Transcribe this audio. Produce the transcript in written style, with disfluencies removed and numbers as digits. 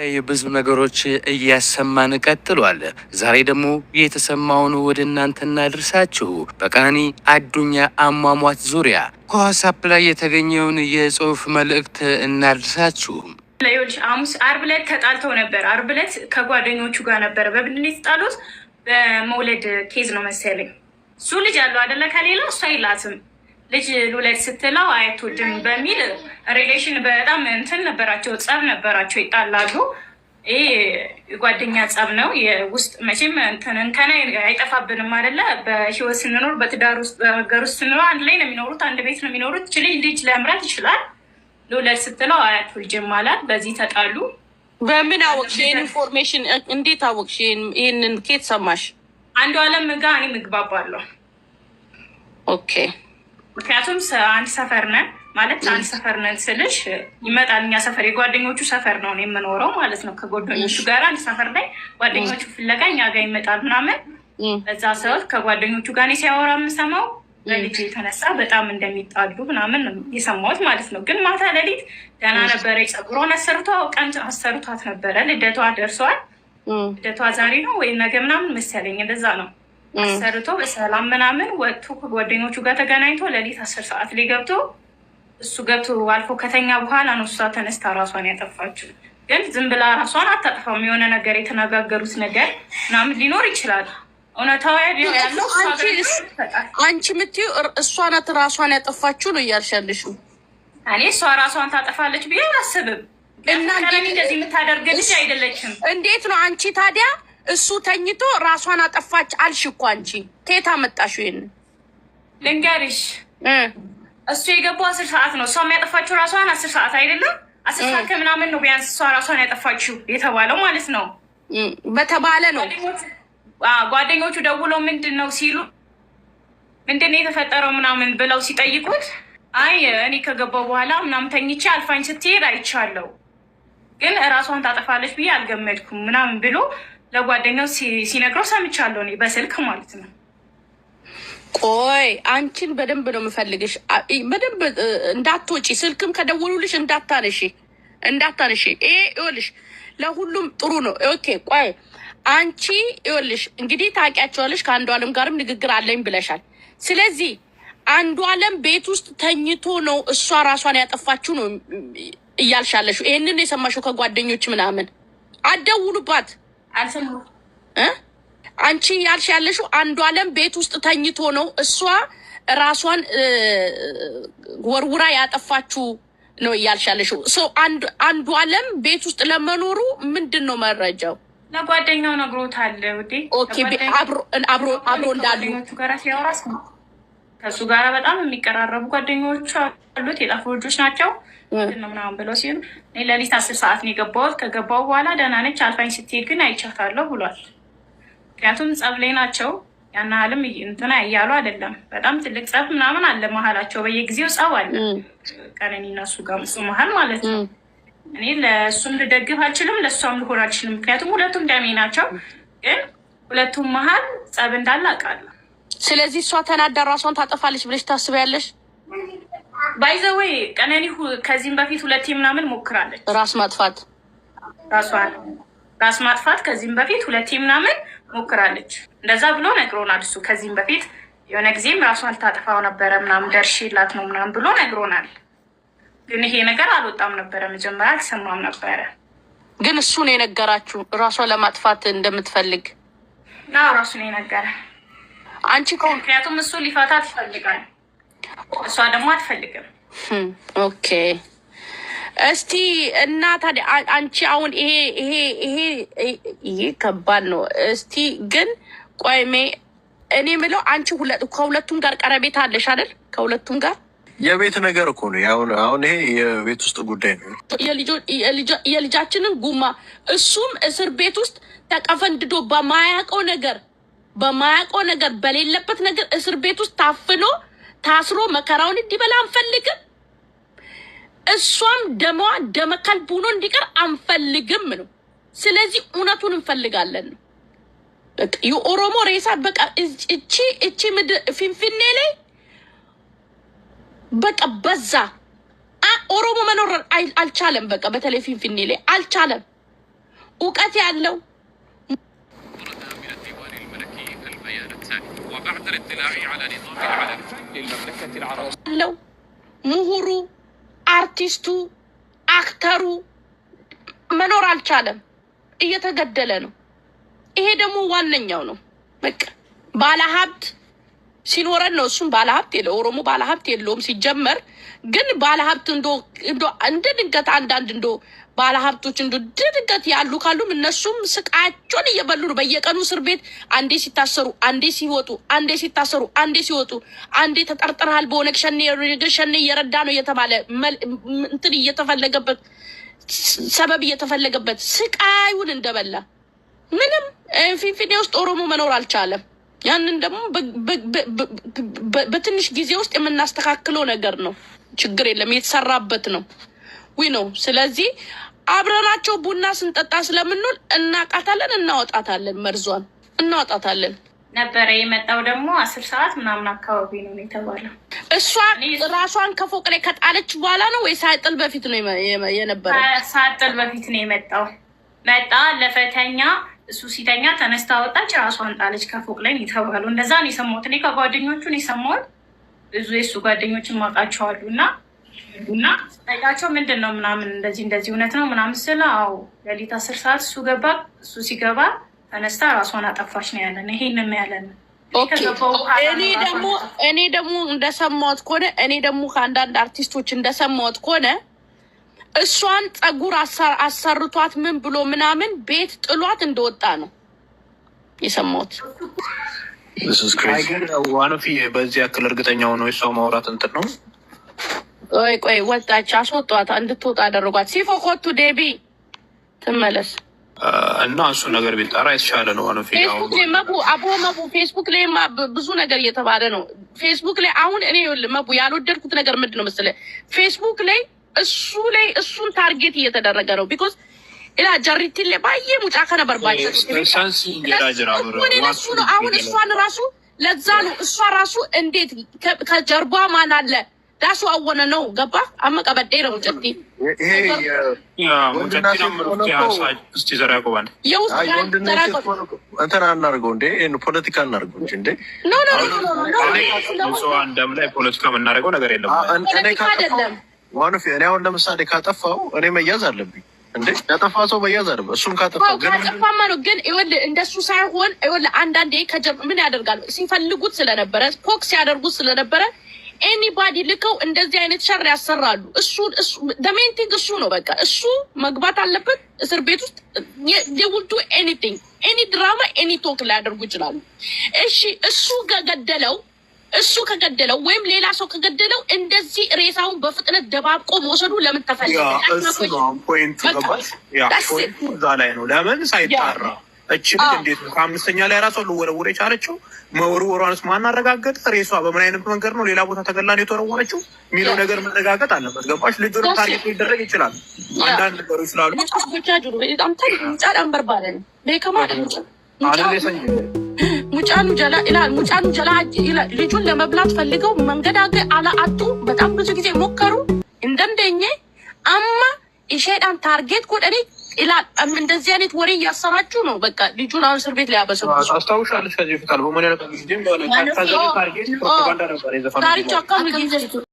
ላይ ብዙ ነገሮች እያሰማን ቀጥሏል። ዛሬ ደግሞ የተሰማውን ወደ እናንተ እናድርሳችሁ። በቀነኒ አዱኛ አሟሟት ዙሪያ ከዋትስአፕ ላይ የተገኘውን የጽሁፍ መልእክት እናድርሳችሁ። ሐሙስ ዓርብ ዕለት ተጣልተው ነበር። ዓርብ ዕለት ከጓደኞቹ ጋር ነበር። በምንድን ነው የተጣሉት? በመውለድ ኬዝ ነው መሰለኝ። እሱ ልጅ አለው አይደለ? ከሌላ እሷ አይላትም ልጅ ልውለድ ስትለው አያትወድም በሚል ሪሌሽን በጣም እንትን ነበራቸው፣ ጸብ ነበራቸው፣ ይጣላሉ። ይሄ የጓደኛ ጸብ ነው። የውስጥ መቼም እንከን አይጠፋብንም አይደለ? በህይወት ስንኖር፣ በትዳር ውስጥ፣ በሀገር ውስጥ ስንኖር አንድ ላይ ነው የሚኖሩት፣ አንድ ቤት ነው የሚኖሩት። ልጅ ለምራት ይችላል። ልውለድ ስትለው አያትወልጅም አላት። በዚህ ተጣሉ። በምን አወቅሽ? ይህን ኢንፎርሜሽን እንዴት አወቅሽ? ይህንን ኬት ሰማሽ? አንዱ አለም ጋር እኔ ምግባባለሁ። ኦኬ። ምክንያቱም አንድ ሰፈር ነን ማለት አንድ ሰፈር ነን ስልሽ ይመጣል። እኛ ሰፈር የጓደኞቹ ሰፈር ነው የምኖረው ማለት ነው። ከጓደኞቹ ጋር አንድ ሰፈር ላይ ጓደኞቹ ፍለጋ እኛ ጋር ይመጣል ምናምን። በዛ ሰዓት ከጓደኞቹ ጋር ሲያወራ የምሰማው በልጅ የተነሳ በጣም እንደሚጣሉ ምናምን የሰማሁት ማለት ነው። ግን ማታ ሌሊት ደህና ነበረ። ፀጉሯን አሰርቷ ቀን አሰርቷት ነበረ። ልደቷ ደርሷል። ልደቷ ዛሬ ነው ወይ ነገ ምናምን መሰለኝ፣ እንደዛ ነው። አሰርቶ በሰላም ምናምን ወጥቶ ከጓደኞቹ ጋር ተገናኝቶ ሌሊት 10 ሰዓት ላይ ገብቶ እሱ ገብቶ አልፎ ከተኛ በኋላ ነው እሷ ተነስታ ራሷን ያጠፋችው። ግን ዝም ብላ ራሷን አታጠፋም። የሆነ ነገር የተነጋገሩት ነገር ምናምን ሊኖር ይችላል። እውነታው ያለው አንቺ የምትይው እሷ ናት ራሷን ያጠፋችው ነው እያልሻለሽው? እኔ እሷ ራሷን ታጠፋለች ብዬ አላስብም። እና እንደዚህ የምታደርግ ልጅ አይደለችም። እንዴት ነው አንቺ ታዲያ እሱ ተኝቶ ራሷን አጠፋች አልሽ እኮ አንቺ ከየት አመጣሽው? ይሄን ልንገርሽ፣ እሱ የገባው 10 ሰዓት ነው። እሷ የሚያጠፋችው ራሷን 10 ሰዓት አይደለም 10 ሰዓት ከምናምን ነው ቢያንስ እሷ ራሷን ያጠፋችው የተባለው ማለት ነው። በተባለ ነው። ጓደኞቹ ደውለው ምንድን ነው ሲሉ ምንድን ነው የተፈጠረው ምናምን ብለው ሲጠይቁት አይ እኔ ከገባው በኋላ ምናምን ተኝቼ አልፋኝ ስትሄድ አይቻለሁ፣ ግን እራሷን ታጠፋለች ብዬ አልገመድኩም ምናምን ብሎ ለጓደኛው ሲነግረው ሰምቻለሁ እኔ በስልክ ማለት ነው። ቆይ አንቺን በደንብ ነው የምፈልግሽ። በደንብ እንዳትወጪ፣ ስልክም ከደወሉልሽ እንዳታነሺ። ይሄ ይኸውልሽ ለሁሉም ጥሩ ነው። ኦኬ ቆይ አንቺ ይኸውልሽ እንግዲህ ታውቂያቸዋለሽ፣ ከአንዱ አለም ጋርም ንግግር አለኝ ብለሻል። ስለዚህ አንዱ አለም ቤት ውስጥ ተኝቶ ነው እሷ ራሷን ያጠፋችው ነው እያልሻለሽ። ይሄንን የሰማሽው ከጓደኞች ምናምን አደውሉባት አልሰማሁም። አንቺ ያልሽ ያለሽው አንዱ አለም ቤት ውስጥ ተኝቶ ነው እሷ ራሷን ወርውራ ያጠፋችው ነው እያልሻለሽው። አንዱ አለም ቤት ውስጥ ለመኖሩ ምንድን ነው መረጃው? ለጓደኛው ነግሮታል። ውዴ ኦኬ። አብሮ እንዳሉ ጋር ሲያወራ ከእሱ ጋር በጣም የሚቀራረቡ ጓደኞቹ አሉት። የጠፉ ልጆች ናቸው ምናምን ብለው ሲሉ እኔ ሌሊት 10 ሰዓት ነው የገባሁት። ከገባሁ በኋላ ደህና ነች፣ አልፋኝ ስትሄድ ግን አይቻታለሁ ብሏል። ምክንያቱም ጸብ ላይ ናቸው። ያን ያህልም እንትና እያሉ አይደለም። በጣም ትልቅ ጸብ ምናምን አለ መሀላቸው። በየጊዜው ጸብ አለ ቀነኒ እና እሱ ጋር እሱ መሀል ማለት ነው። እኔ ለእሱም ልደግፍ አልችልም፣ ለእሷም ልሆን አልችልም። ምክንያቱም ሁለቱም ደሜ ናቸው። ግን ሁለቱም መሀል ጸብ እንዳለ አውቃለሁ። ስለዚህ እሷ ተናዳ ራሷን ታጠፋለች ብለሽ ታስቢያለሽ? ባይዘወይ ቀነኒ ከዚህም በፊት 2 ምናምን ሞክራለች ራስ ማጥፋት ከዚህም በፊት 2 ምናምን ሞክራለች። እንደዛ ብሎ ነግሮናል እሱ። ከዚህም በፊት የሆነ ጊዜም ራሷን ታጠፋው ነበረ ምናምን ደርሼላት ነው ምናምን ብሎ ነግሮናል። ግን ይሄ ነገር አልወጣም ነበረ፣ መጀመሪያ አልሰማም ነበረ። ግን እሱ ነው የነገራችሁ ራሷን ለማጥፋት እንደምትፈልግ? አዎ ራሱ ነው የነገረ። አንቺ ምክንያቱም እሱ ሊፈታት ይፈልጋል፣ እሷ ደግሞ አትፈልግም። ኦኬ እስቲ እና ታዲያ አንቺ አሁን ይሄ ከባድ ነው። እስቲ ግን ቆይሜ እኔ የምለው አንቺ ከሁለቱም ጋር ቀረቤታ አለሽ አይደል? ከሁለቱም ጋር የቤት ነገር እኮ ነው። አሁን ይሄ የቤት ውስጥ ጉዳይ ነው። የልጃችንን ጉማ እሱም እስር ቤት ውስጥ ተቀፈንድዶ በማያውቀው ነገር በሌለበት ነገር እስር ቤት ውስጥ ታፍኖ ታስሮ መከራውን እንዲበላ አንፈልግም። እሷም ደመካል ቡኖ እንዲቀር አንፈልግም ነው። ስለዚህ እውነቱን እንፈልጋለን ነው። የኦሮሞ ሬሳ በቃ እቺ ምድር ፊንፊኔ ላይ በቃ በዛ ኦሮሞ መኖር አልቻለም። በቃ በተለይ ፊንፊኔ ላይ አልቻለም። እውቀት ያለው ምሁሩ፣ አርቲስቱ፣ አክተሩ መኖር አልቻለም፣ እየተገደለ ነው። ይሄ ደግሞ ዋነኛው ነው። በቃ ባለሀብት ሲኖረን ነው። እሱም ባለሀብት የለ ኦሮሞ ባለሀብት የለውም ሲጀመር። ግን ባለሀብት እንደ ድንገት አንዳንድ ባለሀብቶች ድንገት ያሉ ካሉም እነሱም ስቃያቸውን እየበሉ ነው። በየቀኑ እስር ቤት አንዴ ሲታሰሩ፣ አንዴ ሲወጡ፣ አንዴ ሲታሰሩ፣ አንዴ ሲወጡ፣ አንዴ ተጠርጥረሃል በኦነግ ሸኔ እየረዳ ነው እየተባለ እንትን እየተፈለገበት ሰበብ እየተፈለገበት ስቃዩን እንደበላ ምንም ፊንፊኔ ውስጥ ኦሮሞ መኖር አልቻለም። ያንን ደግሞ በትንሽ ጊዜ ውስጥ የምናስተካክለው ነገር ነው። ችግር የለም፣ የተሰራበት ነው ነው። ስለዚህ አብረናቸው ቡና ስንጠጣ ስለምንውል እናቃታለን፣ እናወጣታለን፣ መርዟን እናወጣታለን። ነበረ የመጣው ደግሞ 10 ሰዓት ምናምን አካባቢ ነው የተባለው። እሷ ራሷን ከፎቅ ላይ ከጣለች በኋላ ነው ወይ ሳይጥል በፊት ነው የነበረ? ሳይጥል በፊት ነው የመጣው። መጣ ለፈተኛ፣ እሱ ሲተኛ ተነስታ ወጣች፣ ራሷን ጣለች ከፎቅ ላይ ነው የተባለው። እንደዛ ነው የሰማሁት እኔ ከጓደኞቹ ነው የሰማሁት። ብዙ የእሱ ጓደኞችን ማውቃቸዋሉ እና ጠይቃቸው ምንድን ነው ምናምን እንደዚህ እውነት ነው ምናምን ስለ አዎ ሌሊት 10 ሰዓት እሱ ገባ። እሱ ሲገባ ተነስታ ራሷን አጠፋች ነው ያለን። ይሄንን ያለን እኔ ደግሞ እንደሰማሁት ከሆነ እኔ ደግሞ ከአንዳንድ አርቲስቶች እንደሰማሁት ከሆነ እሷን ፀጉር አሰርቷት ምን ብሎ ምናምን ቤት ጥሏት እንደወጣ ነው የሰማሁት። ዋኖፊ በዚህ ያክል እርግጠኛ ሆኖ የሷ ማውራት እንትን ነው። ቆይ ወጣች፣ አስወጧት፣ እንድትወጣ አደረጓት። ሲፎኮቱ ዴቢ ትመለስ እና እሱ ነገር ቢጣራ የተሻለ ነው። ዋኖፊ ፌስቡክ ላይ መቡ ፌስቡክ ላይ ብዙ ነገር እየተባለ ነው። ፌስቡክ ላይ አሁን እኔ መቡ ያልወደድኩት ነገር ምንድን ነው መሰለህ? ፌስቡክ ላይ እሱን ታርጌት እየተደረገ ነው። ቢኮዝ ኢላ ጀሪቲን ላይ ባየ ሙጫ ከነበር ባይ አሁን እሷን ራሱ ለዛ ነው እሷ ራሱ እንዴት ከጀርባ ማን አለ ዳሱ አወነ ነው ገባ አመቀበዴ ነው ጨቲ እንትን አናርገው እንዴ ፖለቲካ እናርገው እንጂ እንዴ አንደም ላይ ፖለቲካ የምናደርገው ነገር የለም። ዋኖፊ እኔ አሁን ለምሳሌ ካጠፋው እኔ መያዝ አለብኝ እንዴ? ያጠፋ ሰው መያዝ አለበት። እሱም ካጠፋው ካጠፋማ ነው። ግን ይኸውልህ እንደሱ ሳይሆን ይኸውልህ አንዳንዴ ምን ያደርጋሉ ሲፈልጉት ስለነበረ ፎክስ ያደርጉት ስለነበረ ኤኒባዲ ልከው እንደዚህ አይነት ሸር ያሰራሉ። እሱ ደሜንቲንግ እሱ ነው በቃ እሱ መግባት አለበት እስር ቤት ውስጥ ዴውልቱ ኤኒቲንግ ኤኒ ድራማ ኤኒ ቶክ ሊያደርጉ ይችላሉ። እሺ እሱ ከገደለው ወይም ሌላ ሰው ከገደለው እንደዚህ ሬሳውን በፍጥነት ደባብቆ መውሰዱ ለምን ተፈለገ? እሱ ነው ፖይንቱ። ገባሽ? ያ ፖይንቱ እዛ ላይ ነው። ለምን ሳይጣራ እቺ ልጅ እንዴት ነው ከአምስተኛ ላይ ራሷ ልወረወር የቻለችው? መወርወሯንስ ማን አረጋገጠ? ሬሷ በምን አይነት መንገድ ነው ሌላ ቦታ ተገላ ነው የተወረወረችው የሚለው ነገር መረጋገጥ አለበት። ገባሽ? ልጁን ታሪክ ሊደረግ ይችላል። አንዳንድ ነገሮች ስላሉ ሙጫኑ ጀላ ልጁን ለመብላት ፈልገው መንገድ አጡ። በጣም ብዙ ጊዜ ሞከሩ እንደንደኘ አማ ኢሼዳን ታርጌት ኮደኔ ይላል። እንደዚህ አይነት ወሬ እያሰራችሁ ነው በቃ ልጁን አሁን እስር ቤት ላይ ያበሰው። አስታውሻለሽ ከዚህ በፊት አልበሙ ላይ ነበር ጊዜ ታርጌት ፕሮፓጋንዳ ነበር የዘፈነው ታሪክ